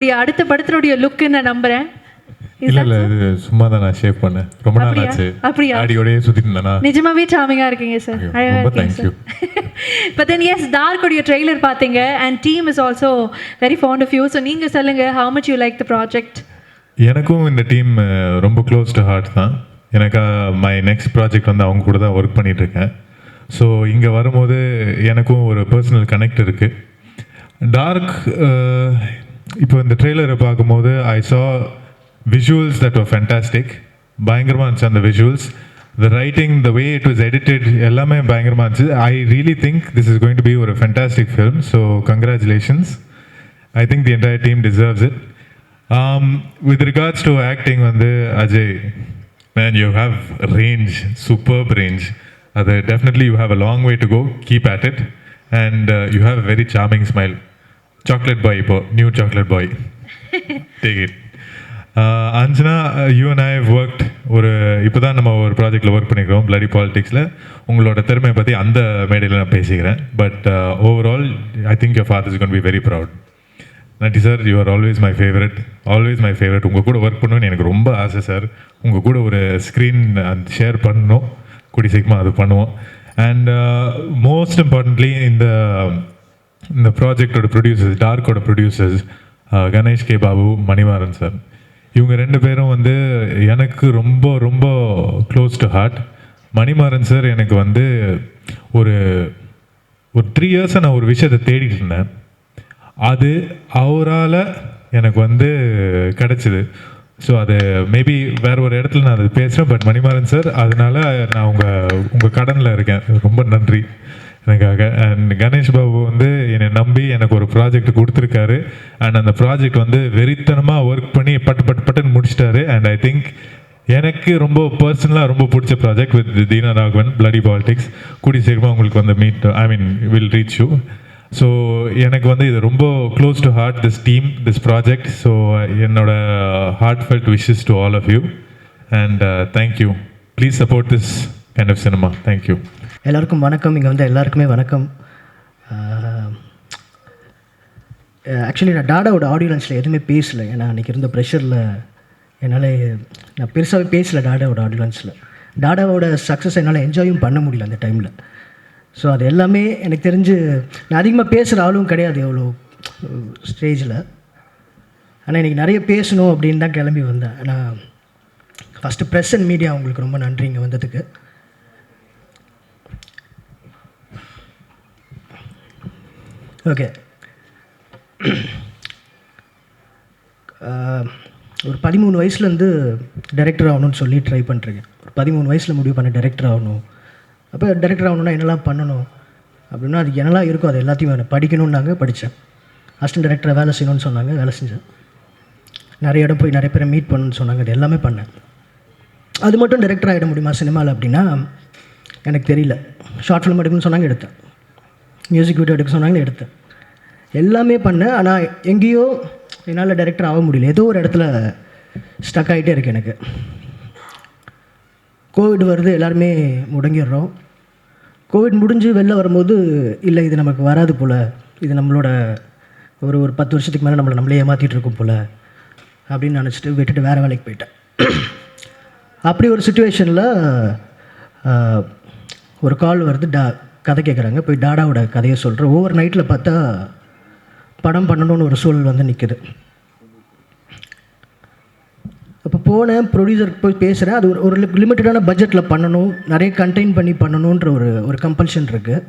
அடுத்த படத்தினுடைய லுக் நான் நம்புறேன். இல்ல இது சும்மா தான் நான் ஷேவ் பண்ணேன். ரொம்ப நாள் ஆச்சு. அப்படியே ஆடியோடயே சுத்திட்டு இருந்தேனா. நிஜமாவே சாமிங்கா இருக்கீங்க சார். ரொம்ப thank you. But then yes, Dark உடைய ட்ரெய்லர் பாத்தீங்க and team is also very fond of you. So நீங்க சொல்லுங்க how much you like the project. எனக்கும் இந்த டீம் ரொம்ப க்ளோஸ் டு ஹார்ட் தான். எனக்கு மை நெக்ஸ்ட் ப்ராஜெக்ட் வந்து அவங்க கூட தான் ஒர்க் பண்ணிட்டு இருக்கேன். ஸோ இங்கே வரும்போது எனக்கும் ஒரு பர்சனல் கனெக்ட் இருக்குது. டார்க் இப்போ இந்த ட்ரெய்லரை பார்க்கும்போது ஐ சா விஷுவல்ஸ் தட் வர் ஃபேண்டாஸ்டிக். பயங்கரமாக இருந்துச்சு அந்த visuals. The writing, the way it was edited எல்லாமே பயங்கரமாக இருந்துச்சு. I really think this is going to be ஒரு fantastic film. So congratulations. I think the entire team deserves it. With regards to acting வந்து Ajay, man, you have range, superb range. Definitely you have a long way to go. Keep at it. And you have a very charming smile. Chocolate boy, new chocolate boy. Take it. Anjana, you and I have worked இப்போ தான் நம்ம ஒரு ப்ராஜெக்டில் work பண்ணிக்கிறோம், bloody பாலிடிக்ஸில். உங்களோட திறமையை பற்றி அந்த மேடையில் நான் பேசிக்கிறேன். But overall I think your father is gonna be very proud. Natty sir, you are always my favourite, always my favourite. உங்கள் கூட ஒர்க் பண்ணணும்னு எனக்கு ரொம்ப ஆசை சார். உங்கள் கூட ஒரு ஸ்க்ரீன் ஷேர் பண்ணணும், கூடி சீக்கிரமாக அது பண்ணுவோம். அண்ட் மோஸ்ட் இம்பார்ட்டன்ட்லி இந்த ப்ராஜெக்டோட ப்ரொடியூசர்ஸ், டார்க்கோட producers Ganesh K Babu, Manimaran sir, இவங்க ரெண்டு பேரும் வந்து எனக்கு ரொம்ப ரொம்ப close to heart. Manimaran sir எனக்கு வந்து ஒரு 3 இயர்ஸாக நான் ஒரு விஷயத்தை தேடிட்டு இருந்தேன். அது அவரால் எனக்கு வந்து கிடச்சிது. ஸோ அது மேபி வேறு ஒரு இடத்துல நான் அது பேசுகிறேன். பட் மணிமாறன் சார், அதனால் நான் உங்கள் கடனில் இருக்கேன். ரொம்ப நன்றி எனக்காக. அண்ட் கணேஷ் பாபு வந்து என்னை நம்பி எனக்கு ஒரு ப்ராஜெக்ட் கொடுத்துருக்காரு. அண்ட் அந்த ப்ராஜெக்ட் வந்து வெறித்தனமாக ஒர்க் பண்ணி பட்டுன்னு முடிச்சிட்டாரு. அண்ட் ஐ திங்க் எனக்கு ரொம்ப பர்சனலாக ரொம்ப பிடிச்ச project with Deena Raghavan, bloody politics. கூடி சீக்கிரமாக உங்களுக்கு வந்து வில் ரீச் யூ. ஸோ எனக்கு வந்து இது ரொம்ப close to heart, this team, this project. So என்னோட heartfelt wishes to all of you. And thank you. Please support this kind of cinema. Thank you. எல்லாருக்கும் வணக்கம். இங்கே வந்து எல்லாருக்குமே வணக்கம். ஆக்சுவலி நான் டாடாவோட ஆடியோ லான்ச்சில் எதுவுமே பேசலை. ஏன்னா அன்றைக்கி இருந்த ப்ரெஷரில் நான் பெருசாகவே பேசலை டாடாவோட ஆடியோ லான்ச்சில். டாடாவோட சக்ஸஸ் என்னால் என்ஜாயும் பண்ண முடியல அந்த டைமில். ஸோ அது எல்லாமே எனக்கு தெரிஞ்சு நான் அதிகமாக பேசுகிற ஆளும் கிடையாது எவ்வளோ ஸ்டேஜில். ஆனால் இன்றைக்கி நிறைய பேசணும் அப்படின்னு தான் கிளம்பி வந்தேன். ஆனால் ஃபஸ்ட்டு ப்ரெஸ் அண்ட் மீடியா உங்களுக்கு ரொம்ப நன்றி இங்கே வந்ததுக்கு. ஓகே, ஒரு 13 வயசுலேருந்து டைரக்டர் ஆகணும்னு சொல்லி ட்ரை பண்ணுறேன். ஒரு 13 வயசில் முடிவு பண்ண டைரக்டர் ஆகணும். அப்போ டைரக்டர் ஆகணுன்னா என்னெல்லாம் பண்ணணும் அப்படின்னா அது என்னெல்லாம் இருக்கோ அது எல்லாத்தையும் படிக்கணுன்னாங்க, படித்தேன். அசிஸ்டன்ட் டைரக்டரை வேலை செய்யணும்னு சொன்னாங்க, வேலை செஞ்சேன். நிறைய இடம் போய் நிறைய பேரை மீட் பண்ணணும்னு சொன்னாங்க, அது எல்லாமே பண்ணேன். அது மட்டும் டைரக்டர் ஆகிட முடியுமா சினிமாவில் அப்படின்னா எனக்கு தெரியல. ஷார்ட் ஃபிலிம் எடுக்கணும்னு சொன்னாங்க, எடுத்தேன். மியூசிக் வீடியோ எடுக்க சொன்னாங்க, எடுத்தேன். எல்லாமே பண்ணேன். ஆனால் எங்கேயோ என்னால் டைரக்டர் ஆக முடியல. ஏதோ ஒரு இடத்துல ஸ்டக் ஆகிட்டே இருக்குது எனக்கு. கோவிட் வருது, எல்லாருமே முடங்கிடுறோம். கோவிட் முடிஞ்சு வெளில வரும்போது இல்லை இது நமக்கு வராது போல், இது நம்மளோட ஒரு 10 வருஷத்துக்கு மேலே நம்மளே ஏமாற்றிட்டு இருக்கோம் போல் அப்படின்னு நினச்சிட்டு விட்டுட்டு வேறு வேலைக்கு போயிட்டேன். அப்படி ஒரு சுச்சுவேஷனில் ஒரு கால் வருது, கதை கேட்குறாங்க. போய் டாடாவோட கதையை சொல்கிறேன். ஒவ்வொரு நைட்டில் பார்த்தா படம் பண்ணணுன்னு ஒரு சூழல் வந்து நிற்குது. அப்போ போனேன், ப்ரொடியூசருக்கு போய் பேசுகிறேன். அது ஒரு லிமிட்டடான பட்ஜெட்டில் பண்ணணும், நிறைய கண்டெயின் பண்ணி பண்ணணுன்ற ஒரு கம்பல்ஷன் இருக்குது.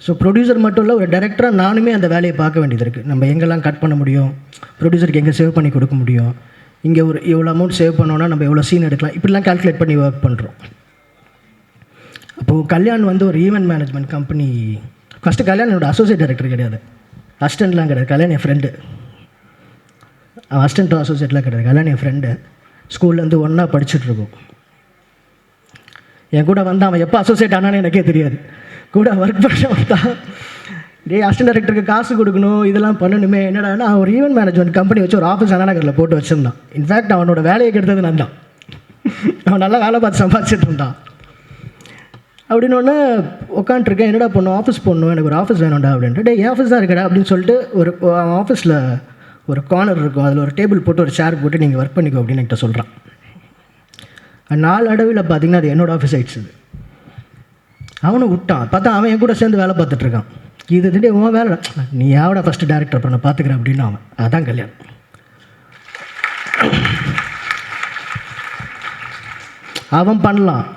ஸோ ப்ரொடியூசர் மட்டும் இல்லை, ஒரு டைரக்டராக நானுமே அந்த வேலையை பார்க்க வேண்டியது இருக்குது. நம்ம எங்கெல்லாம் கட் பண்ண முடியும், ப்ரொடியூசருக்கு எங்கே சேவ் பண்ணி கொடுக்க முடியும், இங்கே ஒரு எவ்வளோ அமௌண்ட் சேவ் பண்ணோன்னா நம்ம எவ்வளோ சீன் எடுக்கலாம், இப்படிலாம் கால்குலேட் பண்ணி ஒர்க் பண்ணுறோம். அப்போது கல்யாண் வந்து ஒரு event management company. First Kalyan என்னோட அசோசியேட் டைரக்டர் கிடையாது, அசிஸ்டண்ட்லாம் கிடையாது. கல்யாண் என் ஃப்ரெண்டு. அசிஸ்டண்ட் அசோசியேட்லாம் கிடையாது. கல்யாண் என் ஃப்ரெண்டு. ஸ்கூல்லேருந்து ஒன்றா படிச்சுட்ருக்கோம். என் கூட வந்து அவன் எப்போ அசோசியேட் ஆனான்னு எனக்கே தெரியாது. கூட ஒர்க் பண்ண தான் அசிஸ்டன்ட் டைரக்டருக்கு காசு கொடுக்கணும், இதெல்லாம் பண்ணணுமே. என்னடானா ஒரு ஈவெண்ட் மேனேஜ்மெண்ட் கம்பெனி வச்சு ஒரு ஆஃபீஸ் அண்ணாநகரில் போட்டு வச்சுருந்தான். இன்ஃபேக்ட் அவனோட வேலையை கெடுத்தது நான் தான். அவன் நல்லா வேலை பார்த்து சம்பாதிச்சிட்டு இருந்தான். அப்படின்னோடனே உட்காண்ட்ருக்கேன், என்னடா பண்ணணும், ஆஃபீஸ் போடணும், எனக்கு ஒரு ஆஃபீஸ் வேணும்டா அப்படின்ட்டு. என் ஆஃபீஸ் தான் இருக்கடா அப்படின்னு சொல்லிட்டு அவன் ஆஃபீஸில் ஒரு கார்னர் இருக்கும், அதில் ஒரு டேபிள் போட்டு ஒரு சேர் போட்டு நீங்கள் ஒர்க் பண்ணிக்கோ அப்படின்னு என்கிட்ட சொல்கிறான். நாளடைவில் பார்த்தீங்கன்னா அது என்னோடய ஆஃபீஸ் ஆகிடுச்சு. அவனும் விட்டான். பார்த்தா அவன் என் கூட சேர்ந்து வேலை பார்த்துட்ருக்கான். இது திடீர் உன் வேலை, நீ யாவோட ஃபஸ்ட்டு டேரக்டர் பண்ண பார்த்துக்கிறேன் அப்படின்னு அவன். அதான் கல்யாணம். அவன் பண்ணலாம்,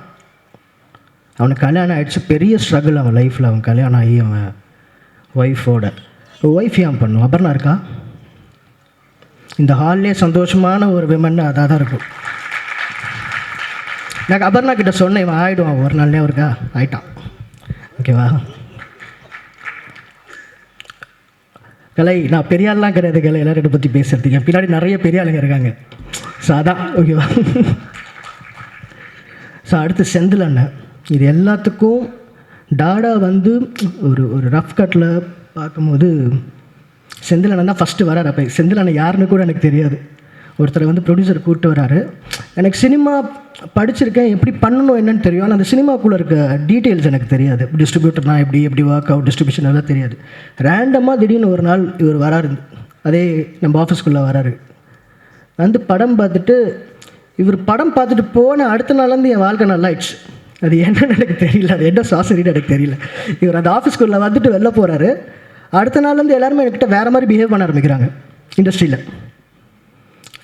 அவனுக்கு கல்யாணம் ஆகிடுச்சு. பெரிய ஸ்ட்ரகிள் அவன் லைஃப்பில். அவன் கல்யாணம் ஆகி அவன் ஒய்ஃப் ஏன் பண்ணும். அபர்ணா இருக்கா இந்த ஹால்லே சந்தோஷமான ஒரு விமன் அதாக தான் இருக்கும். எனக்கு அபர்ணா கிட்ட சொன்னேன், இவன் ஆகிடுவான் ஒரு நாள்னே. அவருக்கா ஆயிட்டான். ஓகேவா கலை, நான் பெரிய ஆள்லாம் கிடையாது கலை, எல்லோரும் இதை பற்றி பேசுகிறதுக்கு. என் பின்னாடி நிறைய பெரிய ஆளுங்க இருக்காங்க. ஸோ அதான் ஓகேவா. ஸோ அடுத்து செந்தில் அண்ணன். இது எல்லாத்துக்கும் டாடா வந்து ஒரு ரஃப் கட்டில் பார்க்கும்போது செந்தில் அண்ணன் தான் ஃபஸ்ட்டு வராரு. அப்போ செந்தில் அண்ணன் யாருன்னு கூட எனக்கு தெரியாது. ஒருத்தரை வந்து ப்ரொடியூசர் கூப்பிட்டு வராரு. எனக்கு சினிமா படிச்சிருக்கேன், எப்படி பண்ணணும் என்னன்னு தெரியும். ஆனால் அந்த சினிமாக்குள்ளே இருக்க டீட்டெயில்ஸ் எனக்கு தெரியாது. டிஸ்ட்ரிபியூட்டர்னா எப்படி ஒர்க் அவுட், டிஸ்ட்ரிபியூஷன் எல்லாம் தெரியாது. ரேண்டமாக திடீர்னு ஒரு நாள் இவர் வராரு, அதே நம்ம ஆஃபீஸ்க்குள்ளே வராரு. வந்து படம் பார்த்துட்டு, இவர் படம் பார்த்துட்டு போன அடுத்த நாள்லேருந்து என் வாழ்க்கை நல்லா ஆயிடுச்சு. அது என்னன்னு எனக்கு தெரியல, அது என்ன சாசரின்னு எனக்கு தெரியல. இவர் அந்த ஆஃபீஸ்க்குள்ளே வந்துட்டு வெளில போகிறாரு. அடுத்த நாள்லேருந்து எல்லாருமே என்கிட்ட வேறு மாதிரி பிஹேவ் பண்ண ஆரம்பிக்கிறாங்க இண்டஸ்ட்ரியில்.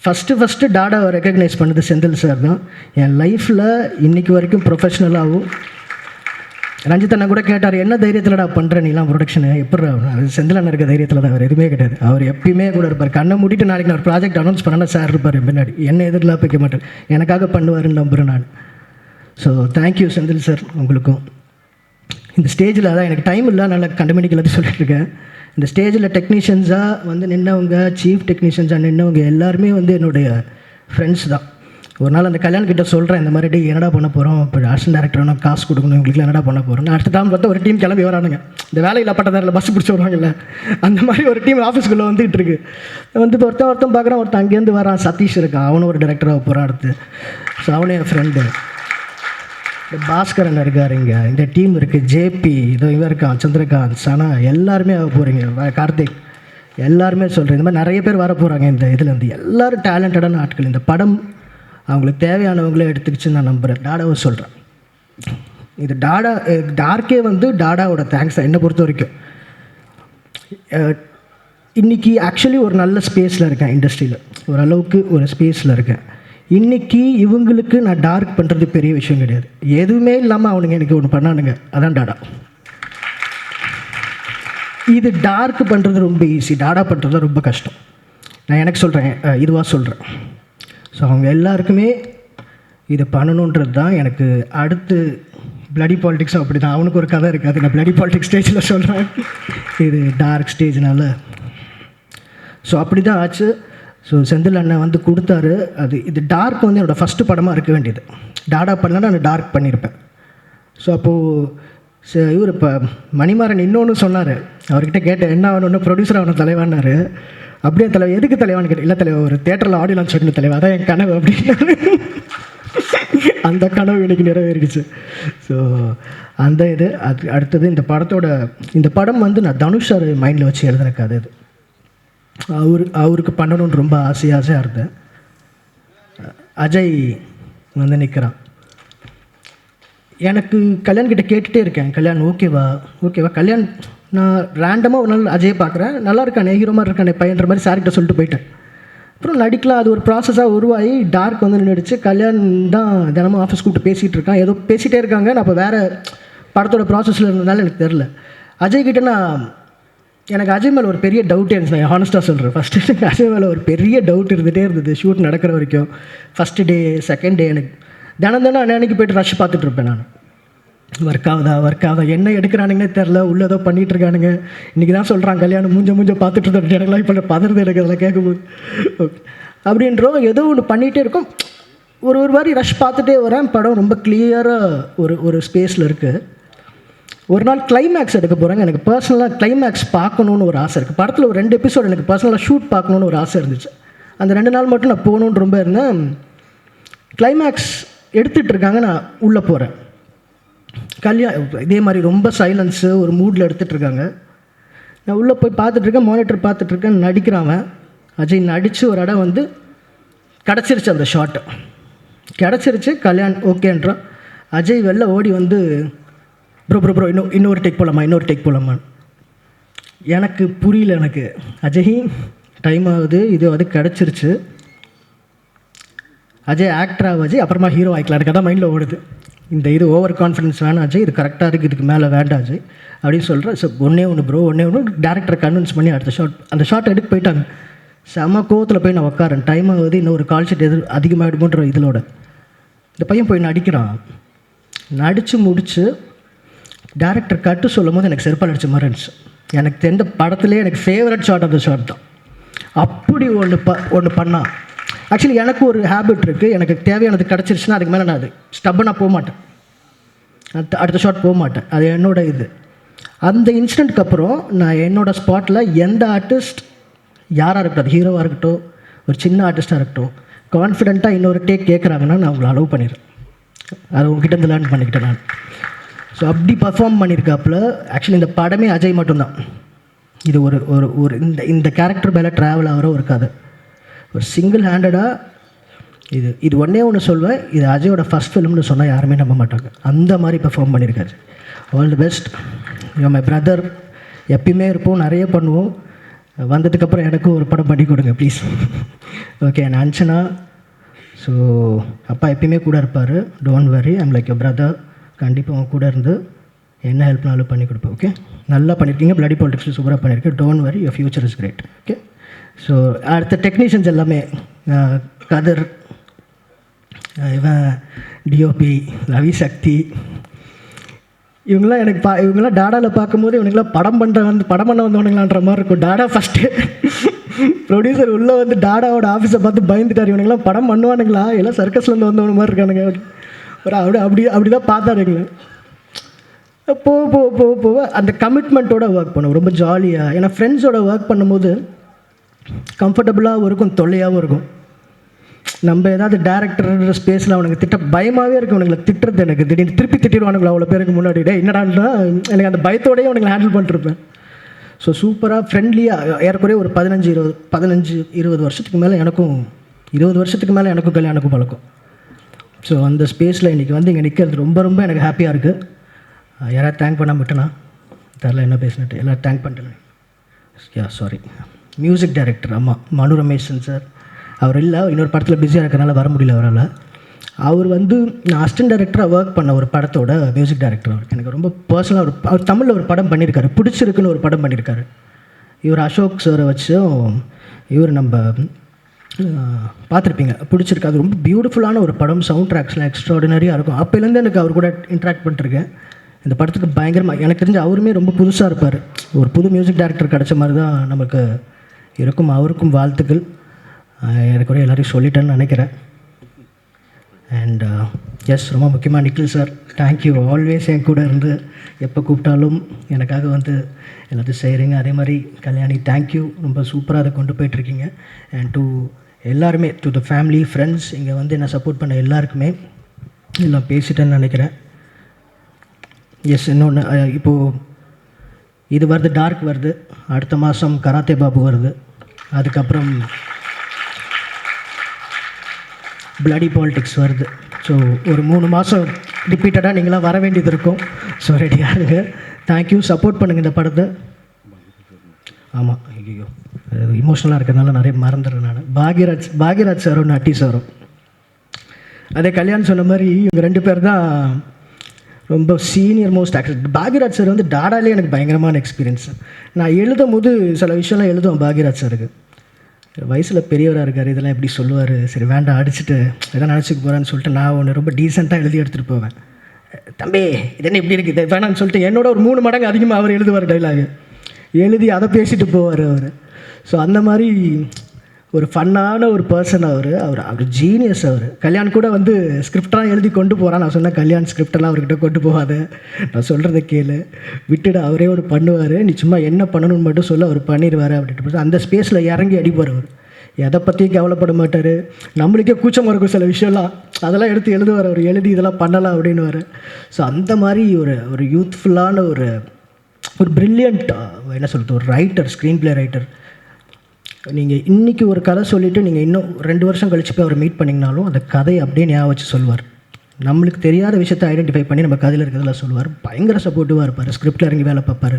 ஃபஸ்ட்டு டாடாவை ரெக்கக்னைஸ் பண்ணது செந்தில் சார் தான். என் லைஃப்பில் இன்றைக்கி வரைக்கும் ப்ரொஃபஷ்னலாகவும். ரஞ்சித் அண்ணன் கூட கேட்டார், என்ன தைரியத்தில்டா பண்ணுற நீலாம் ப்ரொடக்ஷனு எப்படி? அது செந்தில் அண்ணன் இருக்க தைரியத்தில் தான், அவர் எதுவுமே கிடையாது. அவர் எப்பயுமே கூட இருப்பார். கண்ணை மூடிட்டு நாளைக்கு நான் ஒரு ப்ராஜெக்ட் அனௌன்ஸ் பண்ணனா சார் இருப்பார் பின்னாடி. என்ன எதிர்லாம் வைக்க மாட்டார், எனக்காக பண்ணுவாருன்னு நம்புகிறேன் நான். ஸோ தேங்க்யூ செந்தில் சார் உங்களுக்கும். இந்த ஸ்டேஜில் அதான் எனக்கு டைம் இல்லை, நல்லா கண்டமெடிக்கு எல்லாத்தையும் சொல்லிட்டு இருக்கேன். இந்த ஸ்டேஜில் டெக்னீஷியன்ஸாக வந்து நின்னவங்க, சீஃப் டெக்னீஷியன்ஸாக நின்னவங்க எல்லாருமே வந்து என்னுடைய ஃப்ரெண்ட்ஸ் தான். ஒரு நாள் அந்த கல்யாணக்கிட்ட சொல்கிறேன், இந்த மாதிரி என்னடா பண்ண போகிறோம், இப்போ அசிஸ்டன்ட் டேரக்டர் வேணும், காசு கொடுக்கணும், இவங்களுக்கு என்னடா பண்ண போகிறோம். அடுத்த டைம் பார்த்தா ஒரு டீம் கிளம்பி வரானுங்க. இந்த வேலையில் பட்டதாரில் பஸ் பிடிச்சி வருவாங்கல்ல, அந்த மாதிரி ஒரு டீம் ஆஃபீஸ்க்குள்ளே வந்துகிட்டு இருக்கு. வந்து ஒருத்தன் பார்க்குறான், ஒருத்தன் அங்கேருந்து வரான், சதீஷ் இருக்கான், அவனும் ஒரு டேரக்டராக போகிறான் அடுத்து. ஸோ அவனே என் ஃப்ரெண்டு. இந்த பாஸ்கரன் இருக்கார், இங்கே இந்த டீம் இருக்குது, ஜேபி இதோ இவன் இருக்கான், சந்திரகாந்த், சனா, எல்லாருமே ஆக போகிறீங்க, கார்த்திக், எல்லாருமே சொல்கிறேன். இந்த மாதிரி நிறைய பேர் வர போகிறாங்க இந்த இதில் இருந்து. எல்லோரும் டேலண்டடான ஆட்கள். இந்த படம் அவங்களுக்கு தேவையானவங்களே எடுத்துக்கிச்சுன்னு நான் நம்புகிறேன். டாடாவை சொல்கிறேன். இது டார்க்கே வந்து டாடாவோட தேங்க்ஸ் தான் என்னை பொறுத்த வரைக்கும். இன்றைக்கி ஆக்சுவலி ஒரு நல்ல ஸ்பேஸில் இருக்கேன் இண்டஸ்ட்ரியில், ஓரளவுக்கு ஒரு ஸ்பேஸில் இருக்கேன். இன்றைக்கி இவங்களுக்கு நான் டார்க் பண்ணுறது பெரிய விஷயம் கிடையாது. எதுவுமே இல்லாமல் அவனுங்க எனக்கு ஒன்று பண்ணானுங்க, அதான் டாடா. இது டார்க் பண்ணுறது ரொம்ப ஈஸி, டாடா பண்ணுறது ரொம்ப கஷ்டம். நான் எனக்கு சொல்கிறேன், இதுவாக சொல்கிறேன். ஸோ அவங்க எல்லாருக்குமே இதை பண்ணணுன்றது தான் எனக்கு. அடுத்து பிளடி பாலிடிக்ஸும் அப்படி தான். அவனுக்கு ஒரு கதை இருக்காது, நான் பிளடி பாலிடிக்ஸ் ஸ்டேஜில் சொல்கிறேன், இது டார்க் ஸ்டேஜ்னால. ஸோ அப்படி தான் ஆச்சு. ஸோ செந்தில் அண்ணன் வந்து கொடுத்தாரு. இது டார்க் வந்து என்னோடய ஃபஸ்ட்டு படமாக இருக்க வேண்டியது. டாடா பண்ணலாம் நான் டார்க் பண்ணியிருப்பேன். ஸோ அப்போது இவர் இப்போ மணிமாறன் இன்னொன்று சொன்னார். அவர்கிட்ட கேட்டேன், என்ன ஆகணுன்னு, ப்ரொடியூசர் ஆகணும் தலைவான்னாரு. அப்படியே தலைவர், எதுக்கு தலைவான்னு கேட்டேன். இல்லை தலைவர், ஒரு தேட்டரில் ஆடியோ லான்ச் வைக்கணும் தலைவர், அதான் என் கனவு அப்படின்னாரு. அந்த கனவு எனக்கு நிறைவேறிடுச்சு. ஸோ அந்த இது அடுத்தது இந்த படம் வந்து நான் தனுஷ் சார் மைண்டில் வச்சு எழுதின கதை. இது அவருக்கு பண்ணணுன்னு ரொம்ப ஆசையாக இருந்தேன். அஜய் வந்து நிற்கிறான். எனக்கு கல்யாண்கிட்ட கேட்டுகிட்டே இருக்கேன், கல்யாண் ஓகேவா கல்யாண். நான் ரேண்டமாக ஒரு நாள் அஜய் பார்க்குறேன், நல்லா இருக்கானே, ஹீரோ மாதிரி இருக்கானே பையன்ற மாதிரி சார்கிட்ட சொல்லிட்டு போயிட்டேன். அப்புறம் நடிக்கலாம், அது ஒரு ப்ராசஸாக உருவாகி டார்க் வந்து நின்றுடுச்சு. கல்யாண் தான் தினமும் ஆஃபீஸ் கூப்பிட்டு பேசிகிட்டு இருக்கான், ஏதோ பேசிகிட்டே இருக்காங்க. நான் அப்போ வேறு படத்தோட ப்ராசஸில் இருந்ததுனால எனக்கு தெரில. அஜய் கிட்டே எனக்கு அஜய் மேலே ஒரு பெரிய டவுட்டே இருந்துச்சு. நான் ஹானஸ்ட்டாக சொல்கிறேன், ஃபஸ்ட்டு எனக்கு அஜய் மேலே ஒரு பெரிய டவுட் இருந்துகிட்டே இருந்தது. ஷூட் நடக்கிற வரைக்கும் ஃபஸ்ட்டு டே செகண்ட் டே எனக்கு தினம் அன்னைக்கு போய்ட்டு ரஷ் பார்த்துட்ருப்பேன். நான் ஒர்க் ஆகுதா என்ன எடுக்கிறானுங்கன்னே தெரில, உள்ளே ஏதோ பண்ணிகிட்ருக்கானுங்க. இன்றைக்கி தான் சொல்கிறான் கல்யாணம் மூஞ்ச பார்த்துட்டு இருந்தேன். எனக்குலாம் இப்போ பதறது எனக்கு அதெல்லாம் கேட்கும்போது. ஓகே அப்படின்றோம், ஏதோ ஒன்று பண்ணிகிட்டே இருக்கும். ஒரு வாரி ரஷ் பார்த்துட்டே வரேன். படம் ரொம்ப கிளியராக ஒரு ஸ்பேஸில் இருக்குது. ஒரு நாள் கிளைமேக்ஸ் எடுக்க போகிறாங்க. எனக்கு பர்சனலாக கிளைமேக்ஸ் பார்க்கணுன்னு ஒரு ஆசை இருக்குது. படத்தில் ஒரு 2 எபிசோடு எனக்கு பர்சனலாக ஷூட் பார்க்கணுன்னு ஒரு ஆசை இருந்துச்சு. அந்த 2 நாள் மட்டும் நான் போகணுன்னு ரொம்ப இருந்தேன். கிளைமேக்ஸ் எடுத்துகிட்டு இருக்காங்க, நான் உள்ளே போகிறேன். இதே மாதிரி ரொம்ப சைலன்ஸு ஒரு மூடில் எடுத்துகிட்ருக்காங்க. நான் உள்ளே போய் பார்த்துட்ருக்கேன், மானிட்டர் பார்த்துட்ருக்கேன். நடிக்கிறான். அஜய் நடித்து ஒரு இடம் வந்து கிடச்சிருச்சு, அந்த ஷாட்டு கிடச்சிருச்சு. கல்யாண் ஓகேன்றான். அஜய் வெளில ஓடி வந்து ப்ரோ இன்னொரு டேக் போகலாமா. எனக்கு புரியல. எனக்கு அஜய் டைம் ஆகுது, இது அது கிடச்சிருச்சு. அஜய் ஆக்டர் அஜய் அப்புறமா ஹீரோ ஆகிக்கலாம். எனக்கு அதான் மைண்டில் ஓடுது. இந்த இது ஓவர் கான்ஃபிடன்ஸ் வேணாம் அஜய், இது கரெக்டாக இருக்குது, இதுக்கு மேலே வேண்டாம் அஜய் அப்படின்னு சொல்கிறேன். ஸோ ஒன்றே ஒன்று டேரக்டரை கன்வின்ஸ் பண்ணி அந்த ஷார்ட் எடுக்க போயிட்டாங்க. செம கோவத்தில் போய் நான் உட்காரேன். டைம் ஆகுது, இன்னும் ஒரு கால் ஷீட் அதிகமாகிடுமோன்ற இதோட இந்த பையன் போய் நடிக்கிறான். நடித்து முடித்து டேரக்டர் கட்டு சொல்லும் போது எனக்கு செருப்பால் அடித்த மாதிரி இருந்துச்சு. எனக்கு தெரிந்த படத்துலேயே எனக்கு ஃபேவரட் ஷாட் அந்த ஷாட் தான். அப்படி ஒன்று பண்ணான். ஆக்சுவலி எனக்கு ஒரு ஹேபிட் இருக்குது, எனக்கு தேவையானது கிடச்சிருச்சுன்னா அதுக்கு மேலே நான் அது ஸ்டப்பனாக போக மாட்டேன், அடுத்த ஷாட் போக மாட்டேன். அது என்னோட இது. அந்த இன்சிடெண்ட்க்கு அப்புறம் நான் என்னோடய ஸ்பாட்டில் எந்த ஆர்டிஸ்ட் யாராக இருக்கட்டும், அது ஹீரோவாக இருக்கட்டும், ஒரு சின்ன ஆர்டிஸ்ட்டாக இருக்கட்டும், கான்ஃபிடென்ட்டாக இன்னொரு டேக் கேட்குறாங்கன்னா நான் அவங்களை அலோவ் பண்ணிடுறேன். அது உங்ககிட்ட இருந்து லேர்ன் பண்ணிக்கிட்டேன் நான். ஸோ அப்படி பர்ஃபார்ம் பண்ணியிருக்காப்புல. ஆக்சுவலி இந்த படமே அஜய் மட்டும்தான். இது ஒரு ஒரு ஒரு இந்த கேரக்டர் மேலே ட்ராவல் ஆகிற ஒரு கதை. ஒரு சிங்கிள் ஹேண்டடாக இது ஒன்று சொல்வேன், இது அஜயோட ஃபஸ்ட் ஃபிலிம்னு சொன்னால் யாருமே நம்ப மாட்டாங்க. அந்த மாதிரி பெர்ஃபார்ம் பண்ணியிருக்காரு. All the best. You my brother. எப்பயுமே இருப்போம், நிறைய பண்ணுவோம். வந்ததுக்கப்புறம் எனக்கும் ஒரு படம் பண்ணி கொடுங்க ப்ளீஸ். ஓகே. நான் அஞ்சனா. ஸோ அப்பா எப்பயுமே கூட இருப்பார். Don't worry, I'm like your brother. கண்டிப்பாக அவங்க கூட இருந்து என்ன ஹெல்ப்னாலும் பண்ணி கொடுப்பேன். ஓகே. நல்லா பண்ணியிருக்கீங்க. பிளடி பாலிடிக்ஸில் சூப்பராக பண்ணியிருக்கேன். Don't worry, your future is great. Okay. So அடுத்த டெக்னீஷியன்ஸ் எல்லாமே கதிர், இவன் டிஓபி, ரவி சக்தி, இவங்களாம் எனக்கு இவங்களாம் டாடாவில் பார்க்கும்போது இவனுங்களாம் படம் பண்ண வந்தவனுங்களான்ற மாதிரி இருக்கும். டாடா ஃபஸ்ட்டு ப்ரொடியூசர் உள்ளே வந்து டாடாவோட ஆஃபீஸை பார்த்து பயந்துட்டார். இவனுங்களாம் படம் பண்ணுவானுங்களா, எல்லாம் சர்க்கஸ்லேருந்து வந்தவன மாதிரி இருக்கானுங்க. ஒரு அப்படி தான் பார்த்தாருங்களேன். போக அந்த கமிட்மெண்ட்டோட ஒர்க் பண்ணுவோம். ரொம்ப ஜாலியாக. ஏன்னா ஃப்ரெண்ட்ஸோட ஒர்க் பண்ணும்போது கம்ஃபர்டபுளாகவும் இருக்கும், தொல்லையாகவும் இருக்கும். நம்ம ஏதாவது டேரக்டர் ஸ்பேஸில் அவனுக்கு பயமாகவே இருக்கும். அவனுங்களை திட்டுறது எனக்கு திடீர்னு திருப்பி திட்டிடுவானுங்களா அவ்வளோ பேருக்கு முன்னாடி. என்னடான்னா எனக்கு அந்த பயத்தோடையே அவனுங்களை ஹேண்டில் பண்ணிருப்பேன். ஸோ சூப்பராக ஃப்ரெண்ட்லியாக ஏறக்குறைய ஒரு 15-20 வருஷத்துக்கு மேலே எனக்கும் 20 வருஷத்துக்கு மேலே எனக்கும் கல்யாணுக்கும் பழக்கம். ஸோ அந்த ஸ்பேஸில் இன்றைக்கி வந்து இங்கே நிற்கிறது ரொம்ப ரொம்ப எனக்கு ஹாப்பியாக இருக்குது. யாராவது தேங்க் பண்ணாமல் விட்டேனா தெரில, என்ன பேசினட்டு எல்லோரும் தேங்க் பண்ணிட்டேன். சாரி. மியூசிக் டைரக்டர் மனு ரமேஷன் சார். அவர் இல்லை, இன்னொரு படத்தில் பிஸியாக இருக்கிறனால வர முடியல அவரால். அவர் வந்து நான் அசிஸ்டன்ட் டைரக்டராக ஒர்க் பண்ண ஒரு படத்தோட மியூசிக் டைரக்டர். அவருக்கு எனக்கு ரொம்ப பர்சனலாக அவர் தமிழில் ஒரு படம் பண்ணியிருக்காரு, பிடிச்சிருக்குன்னு ஒரு படம் பண்ணியிருக்காரு. இவர் அசோக் சாரை வச்சும் இவர் நம்ம பார்த்துருப்பீங்க, பிடிச்சிருக்கு. அது ரொம்ப பியூட்டிஃபுல்லான ஒரு படம். சவுண்ட் ட்ராக்ஸ்லாம் எக்ஸ்ட்ராடினரியாக இருக்கும். அப்போலேருந்து எனக்கு அவர் கூட இன்ட்ராக்ட் பண்ணிருக்கேன். இந்த படத்துக்கு பயங்கரமாக எனக்கு தெரிஞ்சு அவருமே ரொம்ப புதுசாக இருப்பார். ஒரு புது மியூசிக் டைரக்டர் கிடச்ச மாதிரி தான் நமக்கு இருக்கும். அவருக்கும் வாழ்த்துக்கள். எனக்கு கூட எல்லோரையும் சொல்லிட்டேன்னு நினைக்கிறேன். அண்ட் எஸ், ரொம்ப முக்கியமாக நிக்கில் சார், தேங்க்யூ. ஆல்வேஸ் என் கூட இருந்து எப்போ கூப்பிட்டாலும் எனக்காக வந்து எல்லாத்தையும் செய்கிறீங்க. அதே மாதிரி கல்யாணி, தேங்க்யூ. ரொம்ப சூப்பராக அதை கொண்டு போயிட்டுருக்கீங்க. அண்ட் டு எல்லாருமே, டு த ஃபேமிலி, ஃப்ரெண்ட்ஸ், இங்கே வந்து என்னை சப்போர்ட் பண்ண எல்லாருக்குமே எல்லாம் பேசிட்டேன்னு நினைக்கிறேன். எஸ், இன்னொன்று இப்போது இது வருது, டார்க் வருது, அடுத்த மாதம் கராத்தே பாபு வருது, அதுக்கப்புறம் பிளடி பாலிடிக்ஸ் வருது. ஸோ ஒரு 3 மாதம் ரிப்பீட்டடாக நீங்களாம் வர வேண்டியது இருக்கும். ஸோ ரெடியாக இருங்க. தேங்க்யூ. சப்போர்ட் பண்ணுங்கள் இந்த படத்தை. ஆமாம், ஐயோ இமோஷனலாக இருக்கிறதுனால நிறைய மறந்துடுறேன் நான். பாக்யராஜ் சாரும் நட்டி சாரும், அதே கல்யாணம் சொன்ன மாதிரி இவங்க 2 பேர் தான் ரொம்ப senior most actor. Bhagyaraj sir வந்து டாடாலே எனக்கு பயங்கரமான எக்ஸ்பீரியன்ஸ். நான் எழுதும் போது சில விஷயம்லாம் எழுதுவேன் பாக்யராஜ் சாருக்கு. வயசில் பெரியவராக இருக்கார், இதெல்லாம் எப்படி சொல்லுவார், சரி வேண்டாம் அடிச்சுட்டு எதாவது நினச்சிக்க போகிறான்னு சொல்லிட்டு நான் ஒன்று ரொம்ப டீசெண்டாக எழுதி எடுத்துகிட்டு போவேன். தம்பி இது என்ன இப்படி இருக்குது, இது வேணான்னு சொல்லிட்டு என்னோட ஒரு 3 மடங்கு அதிகமாக அவர் எழுதுவார். டைலாக் எழுதி அதை பேசிட்டு போவார் அவர். ஸோ அந்த மாதிரி ஒரு ஃபன்னான ஒரு பர்சன் அவர் ஜீனியஸ். அவர் கல்யாண் கூட வந்து ஸ்கிரிப்டெலாம் எழுதி கொண்டு போகிறான். நான் சொன்னேன், கல்யாண் ஸ்கிரிப்டெல்லாம் அவர்கிட்ட கொண்டு போகாத, நான் சொல்கிறத கேளு, விட்டுடு, அவரே ஒரு பண்ணுவார், நீ சும்மா என்ன பண்ணணும்னு மட்டும் சொல்ல அவர் பண்ணிடுவார் அப்படின்ட்டு. அந்த ஸ்பேஸில் இறங்கி அடிப்பார் அவர். எதை பற்றியும் கவலைப்பட மாட்டார். நம்மளுக்கே கூச்சமாக இருக்கும் சில விஷயம்லாம், அதெல்லாம் எடுத்து எழுதுவார் அவர். எழுதி இதெல்லாம் பண்ணலாம் அப்படின்னுவார். ஸோ அந்த மாதிரி ஒரு யூத்ஃபுல்லான ஒரு பிரில்லியண்ட் என்ன சொல்கிறது, ஒரு ரைட்டர், ஸ்க்ரீன் பிளே ரைட்டர். நீங்கள் இன்றைக்கி ஒரு கதை சொல்லிவிட்டு நீங்கள் இன்னும் 2 வருஷம் கழிச்சு போய் அவரை மீட் பண்ணிங்கனாலும் அந்த கதையை அப்படியே ஞாபகம் வச்சு சொல்லுவார். நம்மளுக்கு தெரியாத விஷயத்தை ஐடென்டிஃபை பண்ணி நம்ம கதையில் இருக்கிறதெல்லாம் சொல்லுவார். பயங்கர சப்போர்ட்டிவாக இருப்பார். ஸ்கிரிப்டில் இறங்கி வேலை பார்ப்பார்.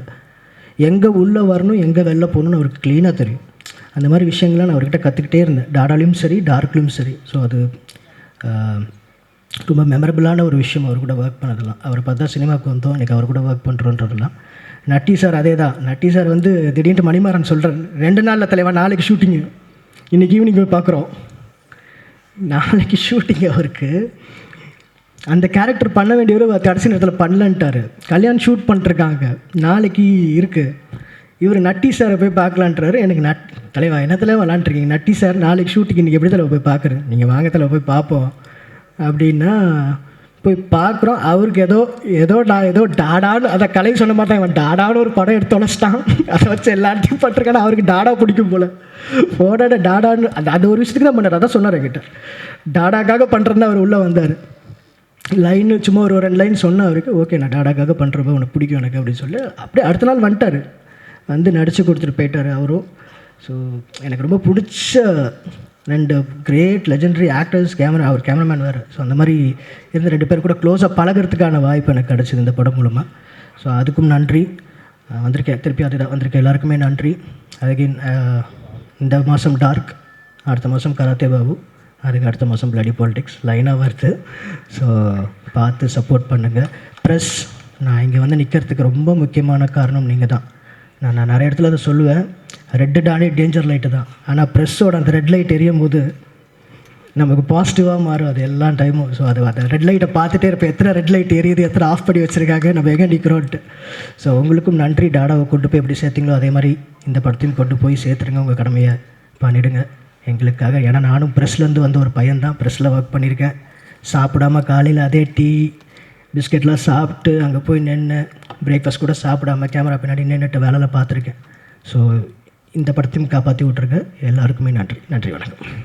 எங்கே உள்ளே வரணும் எங்கே வெளில போகணுன்னு அவருக்கு க்ளீனாக தெரியும். அந்த மாதிரி விஷயங்கள்லாம் நான் அவர்கிட்ட கற்றுக்கிட்டே இருந்தேன், டாடாலையும் சரி டார்க்லையும் சரி. ஸோ அது ரொம்ப மெமரபிளான ஒரு விஷயம் அவர் கூட ஒர்க் பண்ணதெல்லாம். அவரை பார்த்தா சினிமாவுக்கு வந்தோம், இன்றைக்கி அவர் கூட ஒர்க் பண்ணுறோன்றதெல்லாம். நட்டி சார் அதே தான். நட்டி சார் வந்து திடீர்னு மணிமாறன் சொல்கிறார், 2 நாளில் தலைவா நாளைக்கு ஷூட்டிங்கு, இன்றைக்கி ஈவினிங் போய் பார்க்குறோம். நாளைக்கு ஷூட்டிங் அவருக்கு. அந்த கேரக்டர் பண்ண வேண்டியவர் கடைசி நேரத்தில் பண்ணலன்ட்டார். கல்யாணம் ஷூட் பண்ணிட்டுருக்காங்க, நாளைக்கு இருக்குது. இவர் நட்டி சாரை போய் பார்க்கலான்றாரு. எனக்கு தலைவா என்ன தலைவா விளாண்டுருக்கீங்க, நட்டி சார் நாளைக்கு ஷூட்டிங் இன்றைக்கி எப்படி தலைவா போய் பார்க்குறேன், நீங்கள் வாங்க தலைவா போய் பார்ப்போம் அப்படின்னா போய் பார்க்குறோம். அவருக்கு ஏதோ டாடான்னு அதை கலை சொன்ன மாதிரி தான், இவன் டாடான்னு ஒரு படம் எடுத்து தொலைச்சிட்டான், அதை வச்சு எல்லாத்தையும் பட்டிருக்கானா. அவருக்கு டாடா பிடிக்கும் போல், போடாட டாடான்னு அந்த ஒரு விஷயத்துக்கு தான் பண்ணார். அதான் சொன்னார் என்கிட்ட, டாடாக்காக பண்ணுறேன்னு அவர் உள்ளே வந்தார். லைன்னு சும்மா ஒரு 2 லைன் சொன்னால் அவருக்கு ஓகே நான் டாடாக்காக பண்ணுறப்ப உனக்கு பிடிக்கும் எனக்கு அப்படின்னு சொல்லி அப்படியே அடுத்த நாள் வந்துட்டார். வந்து நடித்து கொடுத்துட்டு போயிட்டார் அவரும். ஸோ எனக்கு ரொம்ப பிடிச்ச 2 கிரேட் லெஜெண்டரி ஆக்டர்ஸ், அவர் கேமராமேன் வேறு. ஸோ அந்த மாதிரி இருந்த 2 பேர் கூட க்ளோஸாக பழகிறதுக்கான வாய்ப்பு எனக்கு கிடச்சிது இந்த படம் மூலமாக. ஸோ அதுக்கும் நன்றி. வந்திருக்கேன் திருப்பி அதுதான் வந்திருக்கேன், எல்லாருக்குமே நன்றி. அகெயின் இந்த மாதம் டார்க், அடுத்த மாதம் கராத்தே பாபு, அதுக்கு அடுத்த மாதம் பிளடி பாலிடிக்ஸ் லைனாக வருது. ஸோ பார்த்து சப்போர்ட் பண்ணுங்கள். ப்ரெஸ், நான் இங்கே வந்து நிற்கிறதுக்கு ரொம்ப முக்கியமான காரணம் நீங்கள் தான். நான் நிறைய இடத்துல அதை சொல்லுவேன், ரெட்டு டானே டேஞ்சர் லைட்டு தான். ஆனால் ப்ரெஸ்ஸோட அந்த ரெட் லைட் எரியும் போது நமக்கு பாசிட்டிவாக மாறும் அது எல்லா டைமும். ஸோ அந்த ரெட் லைட்டை பார்த்துட்டே இருப்பேன், எத்தனை ரெட் லைட் எரியுது, எத்தனை ஆஃப் பண்ணி வச்சுருக்காங்க, நம்ம எங்கே நிற்கிறோன்ட்டு. ஸோ உங்களுக்கும் நன்றி. டாடாவை கொண்டு போய் எப்படி சேர்த்திங்களோ அதே மாதிரி இந்த படத்தையும் கொண்டு போய் சேர்த்துருங்க, உங்கள் கடமையை பண்ணிவிடுங்க எங்களுக்காக. ஏன்னா நானும் ப்ரெஸ்லேருந்து வந்த ஒரு பையன்தான், ப்ரெஸ்ஸில் ஒர்க் பண்ணியிருக்கேன். சாப்பிடாமல் காலையில் அதே டீ பிஸ்கெட்லாம் சாப்பிட்டு அங்கே போய் நின்று பிரேக்ஃபாஸ்ட் கூட சாப்பிடாம கேமரா பின்னாடி நின்றுட்டு வேலையில் பார்த்துருக்கேன். ஸோ இந்த படத்தையும் காப்பாற்றி விட்ருங்க. எல்லாருக்குமே நன்றி. நன்றி, வணக்கம்.